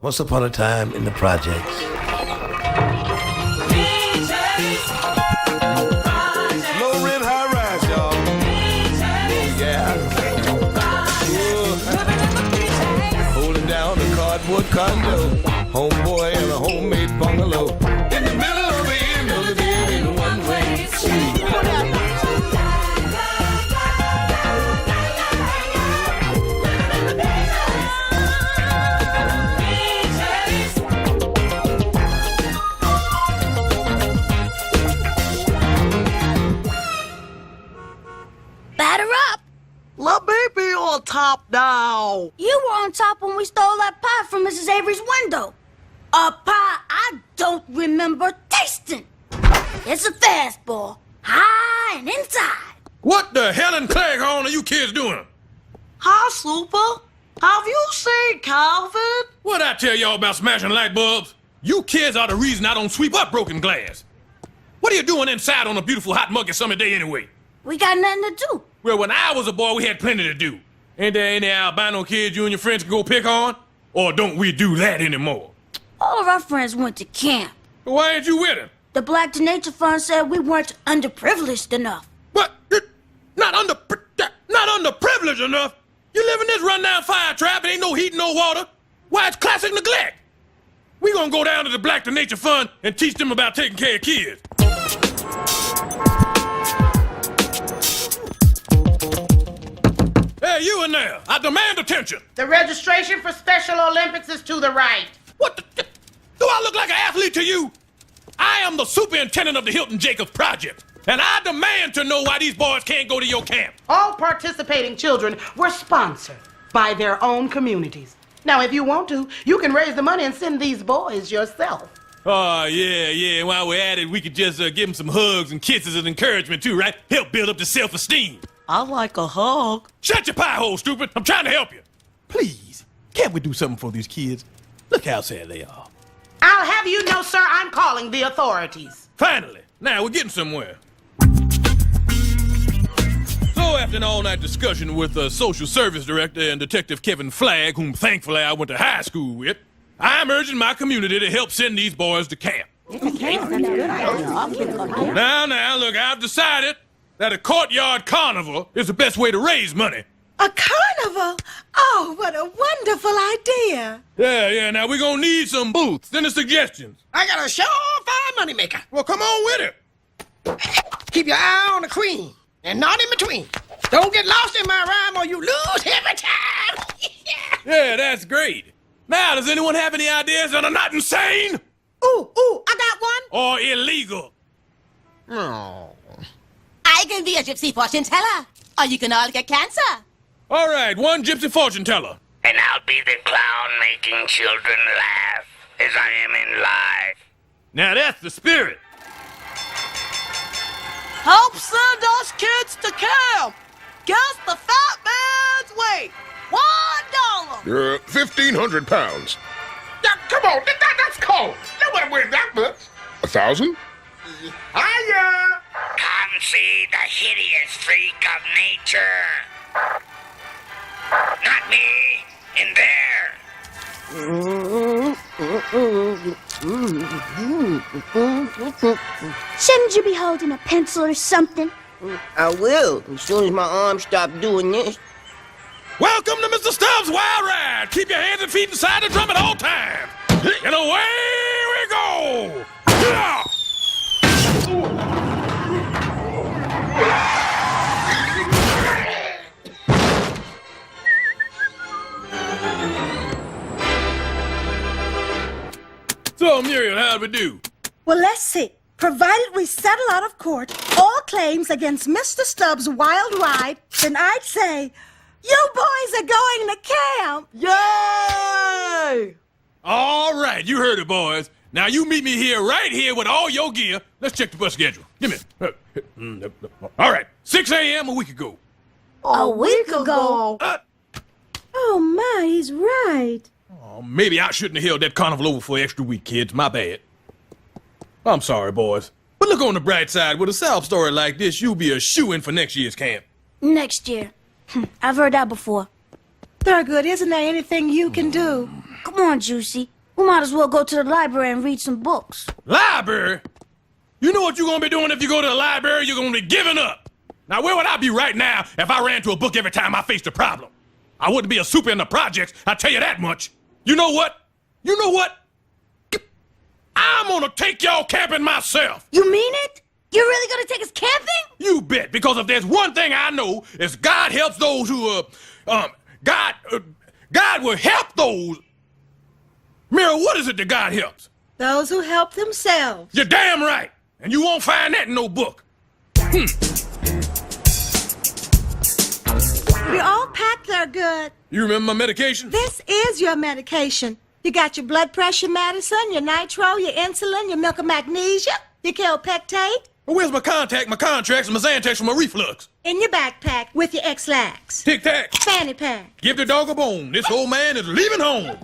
Once upon a time in the projects. Low rent, high rise, y'all. Yeah. Holding down a cardboard condo, homeboy and a homemade bungalow. In the middle of the end of the day in a one-way street. Batter up! Let me be on top now. You were on top when we stole that pie from Mrs. Avery's window. A pie I don't remember tasting. It's a fastball, high and inside. What the hell in Cleghorn are you kids doing? Hi, Super. Have you seen Calvin? What'd I tell y'all about smashing light bulbs? You kids are the reason I don't sweep up broken glass. What are you doing inside on a beautiful hot muggy summer day anyway? We got nothing to do. Well, when I was a boy, we had plenty to do. Ain't there any albino kids you and your friends can go pick on? Or don't we do that anymore? All of our friends went to camp. Why ain't you with them? The Black to Nature Fund said we weren't underprivileged enough. What? Not underprivileged enough? You live in this rundown fire trap, and ain't no heat, no water. Why, it's classic neglect. We gonna go down to the Black to Nature Fund and teach them about taking care of kids. Hey, you in there. I demand attention. The registration for Special Olympics is to the right. What the... Do I look like an athlete to you? I am the superintendent of the Hilton Jacobs Project, and I demand to know why these boys can't go to your camp. All participating children were sponsored by their own communities. Now, if you want to, you can raise the money and send these boys yourself. Oh, yeah. While we're at it, we could just give them some hugs and kisses and encouragement, too, right? Help build up the self-esteem. I like a hug. Shut your pie hole, stupid. I'm trying to help you. Please, can't we do something for these kids? Look how sad they are. I'll have you know, sir, I'm calling the authorities. Finally. Now we're getting somewhere. So after an all-night discussion with the social service director and Detective Kevin Flagg, whom thankfully I went to high school with, I'm urging my community to help send these boys to camp. Now, look, I've decided that a courtyard carnival is the best way to raise money. A carnival? Oh, what a wonderful idea. Yeah, now we're gonna need some booths and the suggestions. I got a surefire moneymaker. Well, come on with it. Keep your eye on the queen and not in between. Don't get lost in my rhyme or you lose every time. Yeah, that's great. Now, does anyone have any ideas that are not insane? Ooh, I got one. Or illegal? Oh. I can be a gypsy fortune teller, or you can all get cancer. All right, one gypsy fortune teller. And I'll be the clown making children laugh as I am in life. Now that's the spirit. Help send us kids to camp. Guess the fat man's weight. $1. 1,500 pounds. Yeah, come on, that's cold. No one weigh that much. 1,000? Hiya! Come see the hideous freak of nature. Not me, in there. Shouldn't you be holding a pencil or something? I will, as soon as my arms stop doing this. Welcome to Mr. Stubbs' Wild Ride. Keep your hands and feet inside the drum at all times. And away we go. Yeah. So, Muriel, how'd we do? Well, let's see. Provided we settle out of court all claims against Mr. Stubbs' wild ride, then I'd say, you boys are going to camp. Yay! All right, you heard it, boys. Now you meet me right here with all your gear. Let's check the bus schedule. Give me. All right, 6 a.m. a week ago. A week ago? Oh, my, he's right. Oh, maybe I shouldn't have held that carnival over for an extra week, kids. My bad. I'm sorry, boys. But look on the bright side. With a sob story like this, you'll be a shoo-in for next year's camp. Next year. I've heard that before. Thurgood, isn't there anything you can do? Come on, Juicy. We might as well go to the library and read some books. Library? You know what you're gonna be doing if you go to the library? You're gonna be giving up. Now, where would I be right now if I ran to a book every time I faced a problem? I wouldn't be a super in the projects, I tell you that much. You know what? I'm gonna take y'all camping myself. You mean it? You're really gonna take us camping? You bet, because if there's one thing I know, is God helps those who, God will help those. Mira, what is it that God helps? Those who help themselves. You're damn right. And you won't find that in no book. You're all packed there good. You remember my medication? This is your medication. You got your blood pressure medicine, your nitro, your insulin, your milk of magnesia, your Kelpectate. Well, where's my contact, my contracts, and my Xantax for my reflux? In your backpack with your X-Lax. Tic-tac. Fanny pack. Give the dog a bone. This old man is leaving home.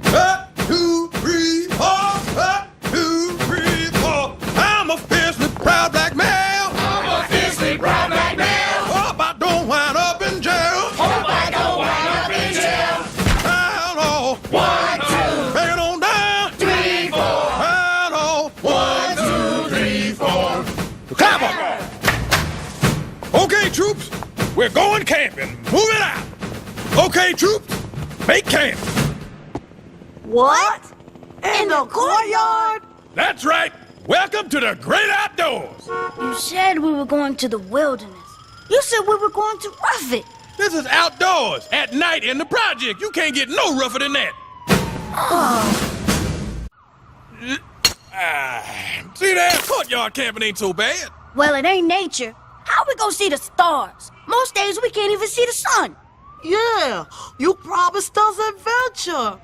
1, 2, 3, 4. 1, 2, 3, 4. I'm a fiercely proud black male. I'm a fiercely proud black male. Hope I don't wind up in jail. Hope I don't wind up in jail. Down, oh. 1, 2, Bring it on down. 3, 4. Down, oh. 1, 2, 3, 4. Clap 'em. Okay, troops. We're going camping. Move it out. Okay, troops. Make camp. What? In the courtyard? That's right. Welcome to the great outdoors. You said we were going to the wilderness. You said we were going to rough it. This is outdoors, at night in the project. You can't get no rougher than that. See that? Courtyard camping ain't so bad. Well, it ain't nature. How we gonna see the stars? Most days we can't even see the sun. Yeah, you promised us adventure.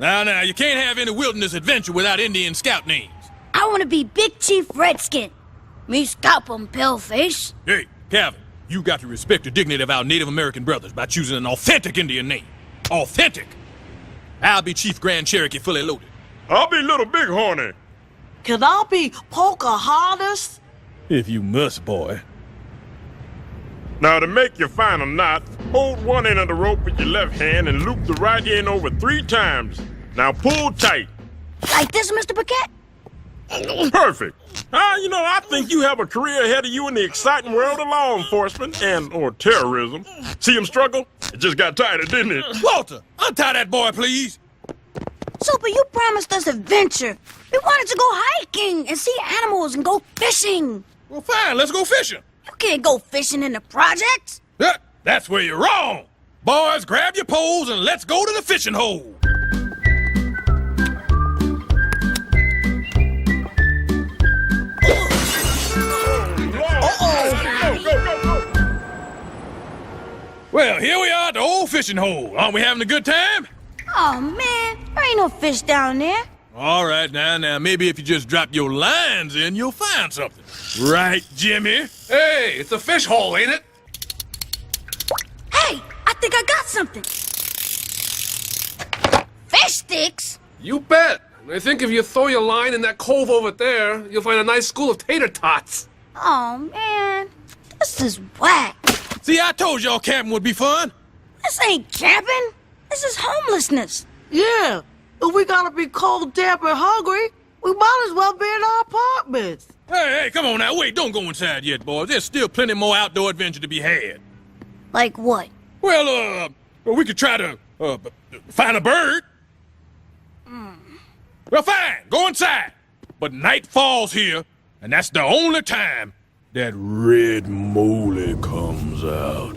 Now, you can't have any wilderness adventure without Indian scout names. I want to be Big Chief Redskin. Me scalp 'em, paleface. Hey, Calvin, you got to respect the dignity of our Native American brothers by choosing an authentic Indian name. Authentic. I'll be Chief Grand Cherokee fully loaded. I'll be Little Bighorny. Can I be Pocahontas? If you must, boy. Now, to make your final knot, hold one end of the rope with your left hand and loop the right end over 3 times. Now pull tight. Like this, Mr. Paquette? Perfect. I think you have a career ahead of you in the exciting world of law enforcement or terrorism. See him struggle? It just got tighter, didn't it? Walter, untie that boy, please. Super, you promised us adventure. We wanted to go hiking and see animals and go fishing. Well, fine, let's go fishing. You can't go fishing in the projects. That's where you're wrong. Boys, grab your poles and let's go to the fishing hole. Well, here we are at the old fishing hole. Aren't we having a good time? Oh, man, there ain't no fish down there. All right, now, maybe if you just drop your lines in, you'll find something. Right, Jimmy? Hey, it's a fish hole, ain't it? Hey, I think I got something. Fish sticks? You bet. I think if you throw your line in that cove over there, you'll find a nice school of tater tots. Oh, man, this is whack. See, I told y'all camping would be fun. This ain't camping. This is homelessness. Yeah, if we gotta be cold, damp, and hungry, we might as well be in our apartments. Hey, come on now. Wait, don't go inside yet, boys. There's still plenty more outdoor adventure to be had. Like what? Well, we could try to, find a bird. Well, fine. Go inside. But night falls here, and that's the only time that Red Moley comes out.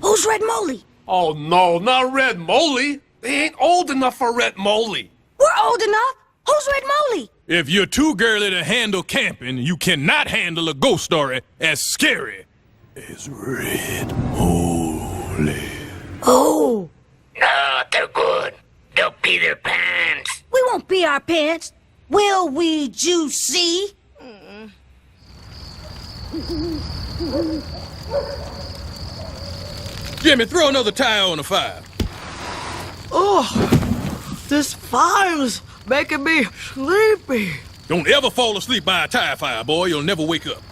Who's Red Moley? Oh, no, not Red Moley. They ain't old enough for Red Moley. We're old enough. Who's Red Moley? If you're too girly to handle camping, you cannot handle a ghost story as scary as Red Moley. Oh. No, they're good. They'll pee their pants. We won't pee our pants. Will we, Juicy? Jimmy, throw another tire on the fire. Oh, this fire's making me sleepy. Don't ever fall asleep by a tire fire, boy. You'll never wake up.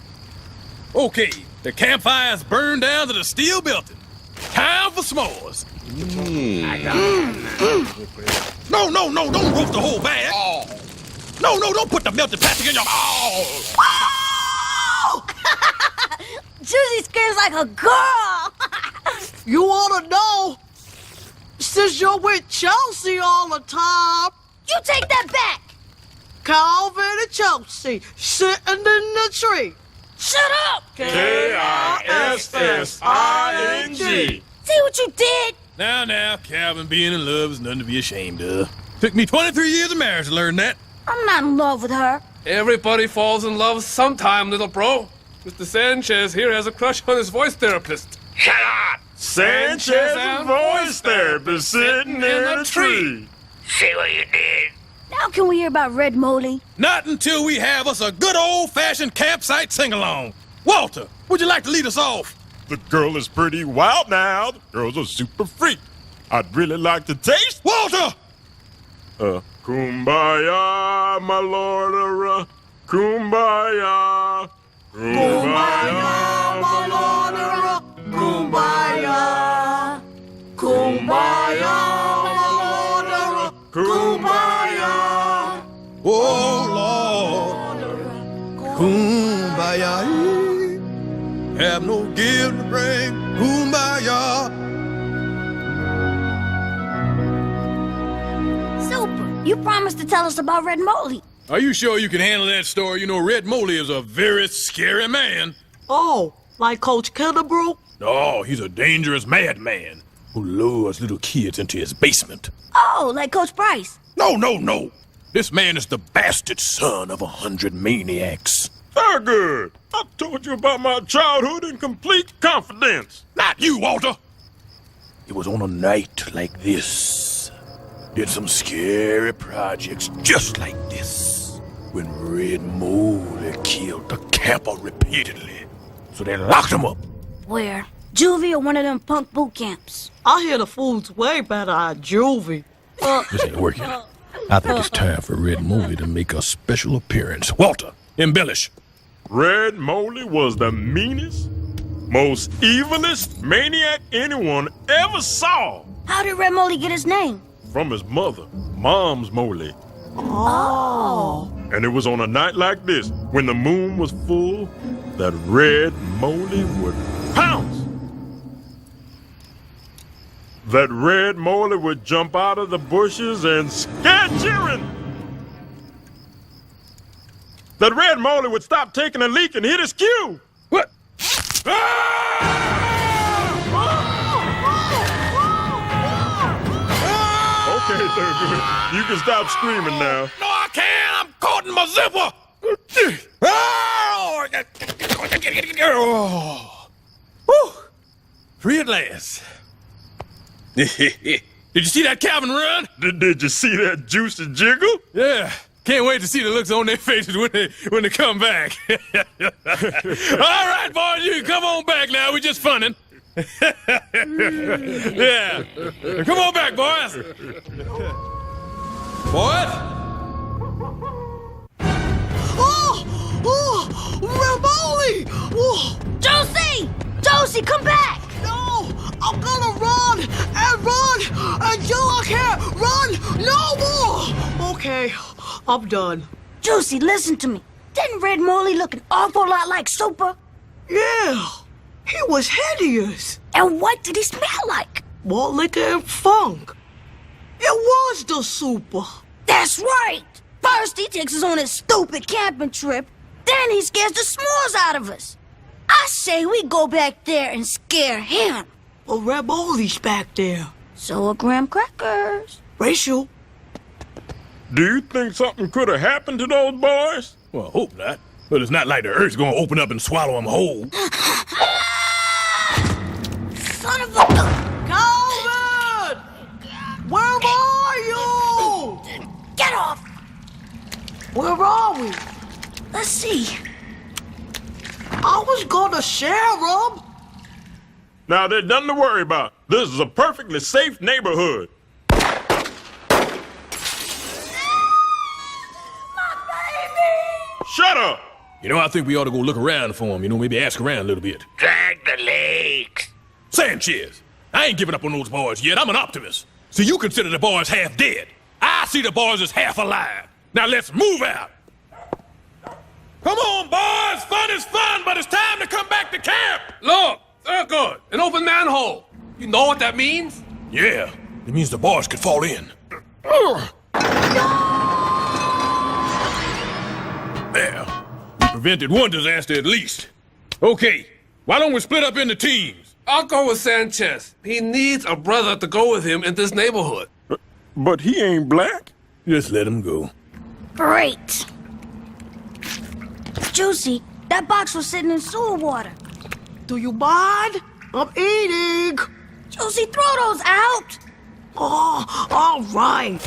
Okay, the campfire's burned down to the steel building. Time for s'mores. No, don't roast the whole bag. Oh. No, don't put the melted plastic in your... Oh! Juicy screams like a girl. You wanna know? Since you're with Chelsea all the time. You take that back. Calvin and Chelsea sitting in the tree. Shut up. K-I-S-S-I-N-G. See what you did? Now, Calvin being in love is nothing to be ashamed of. Took me 23 years of marriage to learn that. I'm not in love with her. Everybody falls in love sometime, little bro. Mr. Sanchez here has a crush on his voice therapist. Shut up! Sanchez and voice therapist sitting in a tree. See what you did? Now can we hear about Red Moly? Not until we have us a good old-fashioned campsite sing-along. Walter, would you like to lead us off? The girl is pretty wild now. The girl's a super freak. I'd really like to taste... Walter! Kumbaya, my lord, kumbaya. Kumbaya, my lord, Kumbaya. Kumbaya, my lord, Kumbaya. Oh, Lord. Kumbaya. Have no gift to bring. Kumbaya. Super. You promised to tell us about Red Moly. Are you sure you can handle that story? You know, Red Moly is a very scary man. Oh, like Coach Killebrew? No, he's a dangerous madman who lures little kids into his basement. Oh, like Coach Price. No. This man is the bastard son of 100 maniacs. Very good. I told you about my childhood in complete confidence. Not you, Walter. It was on a night like this. Did some scary projects just like this. When Red Moly killed the camper repeatedly. So they locked him up. Where? Juvie or one of them punk boot camps? I hear the food's way better at Juvie. This ain't working. I think it's time for Red Moly to make a special appearance. Walter, embellish. Red Moly was the meanest, most evilest maniac anyone ever saw. How did Red Moly get his name? From his mother, Mom's Moly. Oh. And it was on a night like this, when the moon was full, that Red Moly would pounce. That Red Moly would jump out of the bushes and scare children. That Red Moly would stop taking a leak and hit his cue. What? Okay, Thurgood, you can stop screaming now. No, I can't. I'm caught in my zipper. Free at last. Did you see that Calvin run? Did you see that juicy jiggle? Yeah. Can't wait to see the looks on their faces when they come back. All right, boys, you can come on back now. We're just funning. Yeah. Come on back, boys. Boys? Red Moly! Oh. Josie, come back! No, I'm gonna run until I can't run no more. Okay, I'm done. Josie, listen to me. Didn't Red Moly look an awful lot like Super? Yeah, he was hideous. And what did he smell like? Malt liquor and funk. It was the Super. That's right. First he takes us on his stupid camping trip, then he scares the s'mores out of us. I say we go back there and scare him. Well, Red Moly's back there. So are graham crackers. Rachel. Do you think something could have happened to those boys? Well, I hope not. But it's not like the earth's gonna open up and swallow them whole. Son of a... Calvin! Where are you? Get off! Where are we? Let's see. I was gonna share them. Now, there's nothing to worry about. This is a perfectly safe neighborhood. My baby! Shut up! You know, I think we ought to go look around for him. You know, maybe ask around a little bit. Drag the legs. Sanchez, I ain't giving up on those boys yet. I'm an optimist. See, you consider the boys half dead. I see the boys as half alive. Now let's move out. Come on, boys. Fun is fun, but it's time to come back to camp. Look, Thurgood, an open manhole. You know what that means? Yeah, it means the boys could fall in. There. We prevented one disaster at least. Okay, why don't we split up into teams? I'll go with Sanchez. He needs a brother to go with him in this neighborhood. But he ain't black. Just let him go. Great. Juicy, that box was sitting in sewer water. Do you mind? I'm eating. Juicy, throw those out. Oh, all right.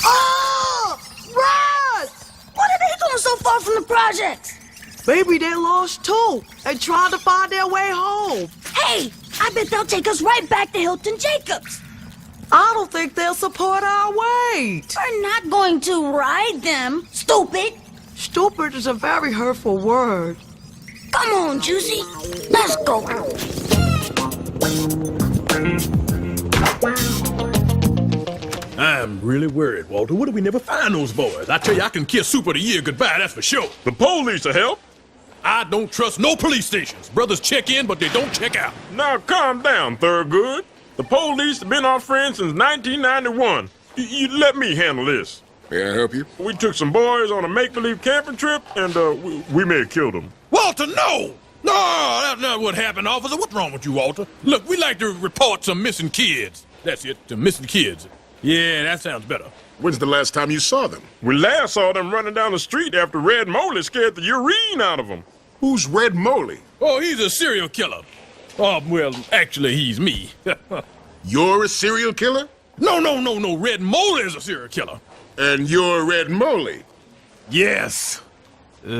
Oh, rats! What are they doing so far from the projects? Maybe they're lost too and trying to find their way home. Hey, I bet they'll take us right back to Hilton Jacobs. I don't think they'll support our weight. We're not going to ride them, stupid. Stupid is a very hurtful word. Come on, Juicy. Let's go. I'm really worried, Walter. What if we never find those boys? I tell you, I can kiss Super the year goodbye, that's for sure. The police will help. I don't trust no police stations. Brothers check in, but they don't check out. Now calm down, Thurgood. The police have been our friends since 1991. You let me handle this. May I help you? We took some boys on a make-believe camping trip, and we may have killed them. Walter, no! No, that's not what happened, officer. What's wrong with you, Walter? Look, we like to report some missing kids. That's it, the missing kids. Yeah, that sounds better. When's the last time you saw them? We last saw them running down the street after Red Moley scared the urine out of them. Who's Red Moley? Oh, he's a serial killer. Oh, well, actually, he's me. You're a serial killer? No. Red Moley is a serial killer. And you're Red Moley? Yes. What's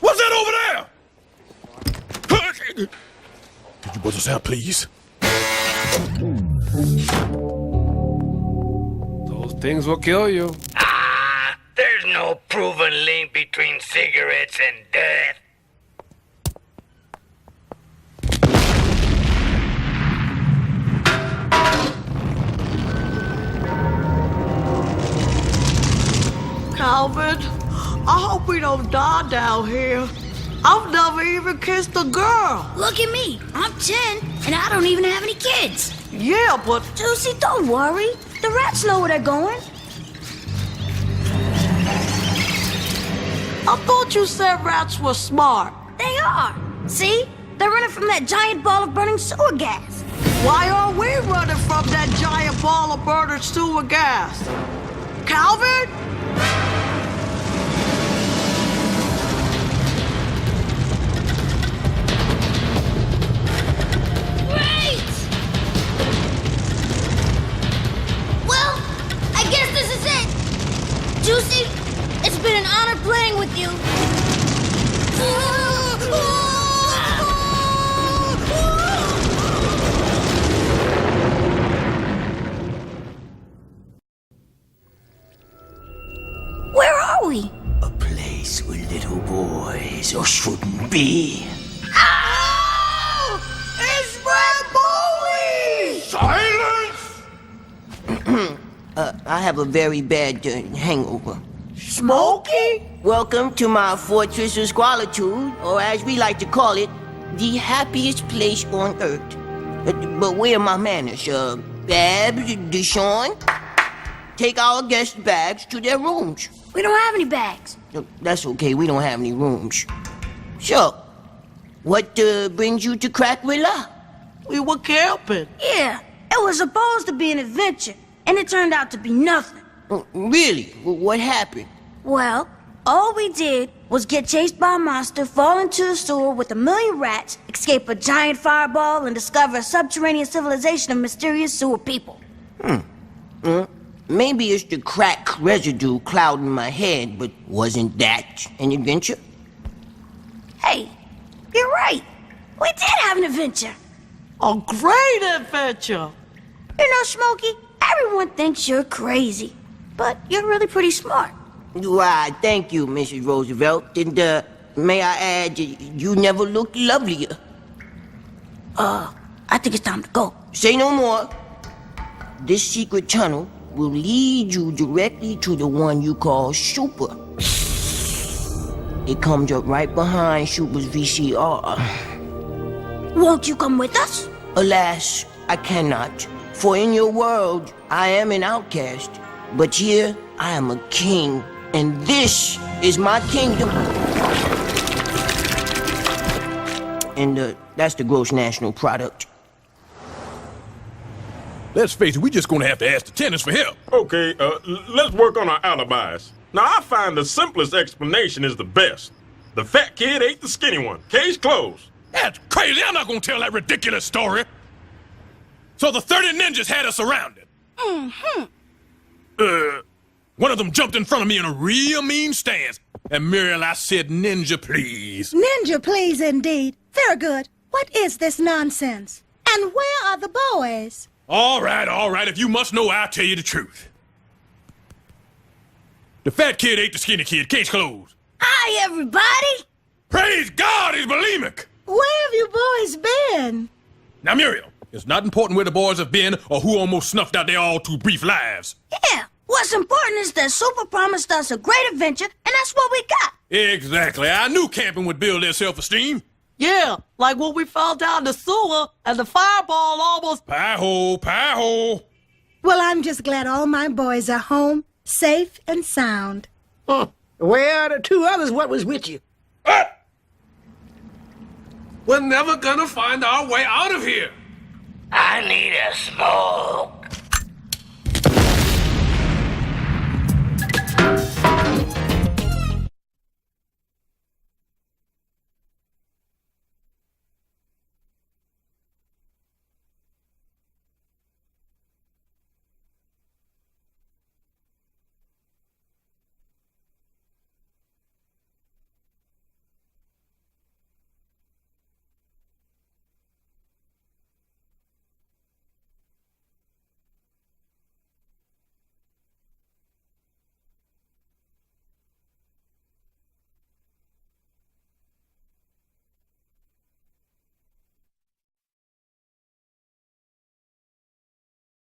that over there? Could you put us out, please? Those things will kill you. There's no proven link between cigarettes and death. Calvin, I hope we don't die down here. I've never even kissed a girl. Look at me. I'm 10, and I don't even have any kids. Yeah, but... Juicy, don't worry. The rats know where they're going. I thought you said rats were smart. They are. See? They're running from that giant ball of burning sewer gas. Why are we running from that giant ball of burning sewer gas? Calvin? Great! Well, I guess this is it. Juicy, it's been an honor playing with you. Where are we? A place where little boys or shouldn't be. Oh! It's Red Moley! I have a very bad hangover. Smokey? Welcome to my fortress of squalitude, or as we like to call it, the happiest place on earth. But where are my manners? Babs, Deshawn? Take our guests' bags to their rooms. We don't have any bags. That's okay, we don't have any rooms. So, what brings you to Crackwilla? We were camping. Yeah, it was supposed to be an adventure, and it turned out to be nothing. Really? What happened? Well, all we did was get chased by a monster, fall into the sewer with 1,000,000 rats, escape a giant fireball, and discover a subterranean civilization of mysterious sewer people. Maybe it's the crack residue clouding my head, but wasn't that an adventure? Hey, you're right. We did have an adventure. A great adventure. You know, Smokey, everyone thinks you're crazy, but you're really pretty smart. Why, thank you, Mrs. Roosevelt. And, may I add, you never looked lovelier. I think it's time to go. Say no more. This secret tunnel will lead you directly to the one you call Super. It comes up right behind Super's VCR. Won't you come with us? Alas, I cannot. For in your world, I am an outcast. But here, I am a king. And this is my kingdom. And that's the gross national product. Let's face it, we just gonna have to ask the tenants for help. Okay, let's work on our alibis. Now, I find the simplest explanation is the best. The fat kid ate the skinny one. Case closed. That's crazy. I'm not gonna tell that ridiculous story. So the 30 ninjas had us surrounded. Mm-hmm. One of them jumped in front of me in a real mean stance. And Muriel, I said, ninja, please. Ninja, please, indeed. Very good. What is this nonsense? And where are the boys? All right. If you must know, I'll tell you the truth. The fat kid ate the skinny kid. Case closed. Hi, everybody. Praise God, he's bulimic. Where have you boys been? Now, Muriel, it's not important where the boys have been or who almost snuffed out their all too brief lives. Yeah, what's important is that Super promised us a great adventure, and that's what we got. Exactly. I knew camping would build their self-esteem. Yeah, like when we fell down the sewer and the fireball almost... Pie-ho. Well, I'm just glad all my boys are home, safe and sound. Huh. Where are the two others what was with you? We're never gonna find our way out of here. I need a smoke.